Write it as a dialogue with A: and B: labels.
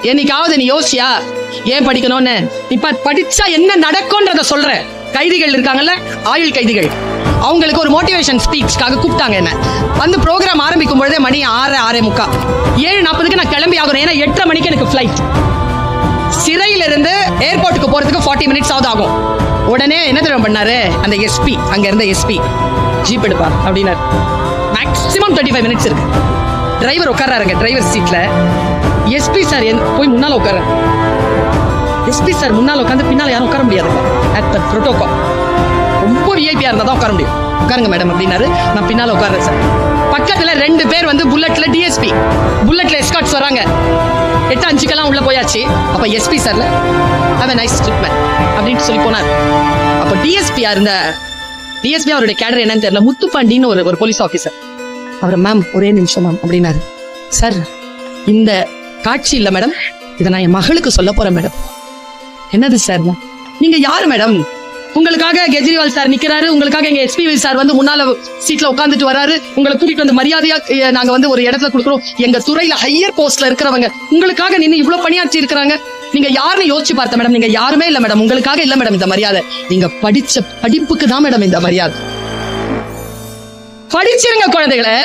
A: என்னைக்காவது நீ யோசியா ஏன் படிக்கணும்னு? இப்ப படிச்சா என்ன நடக்கும்ன்றத சொல்ற. கைதிகள் இருக்காங்கல்ல, ஆயுள் கைதிகள், அவங்களுக்கு ஒரு மோட்டிவேஷன் ஸ்பீச்காக கூப்பிட்டாங்க. என்ன வந்து ப்ரோக்ராம் ஆரம்பிக்கும் பொழுதே மணி 6:45 7:40 நான் கிளம்பி ஆகணும். ஏன்னா 8:30 மணிக்கு எனக்கு ஃபிளைட். சிறையில இருந்து ஏர்போர்ட்டுக்கு போறதுக்கு 40 மினிட்ஸ் ஆகும். உடனே என்ன தெரியும் பண்ணாரு அந்த எஸ்பி, அங்க இருந்த எஸ்பி, ஜீப் எடுப்பா அப்படின்னாரு. மேக்ஸிமம் 35 மினிட்ஸ் இருக்கு. டிரைவர் உட்கார்றாருங்க டிரைவர் சீட்ல. எஸ்பி சார் போய் முன்னால உட்கார. எஸ்பி சார் முன்னால உட்காந்து பின்னால யாரும் உட்கார முடியாது. அட் த புரோட்டோகால் ரொம்ப விஐபியா இருந்தா தான் உட்கார முடியும். உட்காருங்க மேடம் அப்படின்னாரு. நான் பின்னால உட்கார்றேன் சார். பக்கத்துல 2 பேர் வந்து புல்லட்ல டிஎஸ்பி, புல்லட்ல எஸ்கார்ட்ஸ் வராங்க. 8:05 உள்ள போயாச்சு. அப்ப எஸ்பி சார்ல have a nice trip man அப்படின்னு சொல்லி போனார். அப்ப டிஎஸ்பி அவருடைய கேடர் என்னன்னு தெரியல, முத்துப்பாண்டின்னு ஒரு போலீஸ் ஆபீசர். அவர் மேம் ஒரே நிமிஷம் மேம் அப்படின்னாரு. சார் இந்த காட்சி இல்ல மேடம், இதை நான் என் மகளுக்கு சொல்ல போறேன் மேடம். என்னது சார்? நீங்க யாரு மேடம்? உங்களுக்காக கெஜ்ரிவால் சார் நிக்கிறாரு, உங்களுக்காக எங்க எஸ்பி சார் வந்து முன்னால சீட்ல உட்காந்துட்டு வராரு, உங்களை கூட்டிட்டு வந்து மரியாதையா நாங்க வந்து ஒரு இடத்துல கொடுக்குறோம். எங்க துறையில ஹையர் போஸ்ட்ல இருக்கிறவங்க உங்களுக்காக நின்று இவ்வளவு பணியாற்றி இருக்கிறாங்க. நீங்க யாருன்னு யோசிச்சு பார்த்த மேடம்? நீங்க யாருமே இல்ல மேடம். உங்களுக்காக இல்ல மேடம் இந்த மரியாதை, நீங்க படிச்ச படிப்புக்கு தான் மேடம் இந்த மரியாதை. படிச்சிருங்க குழந்தைகளை.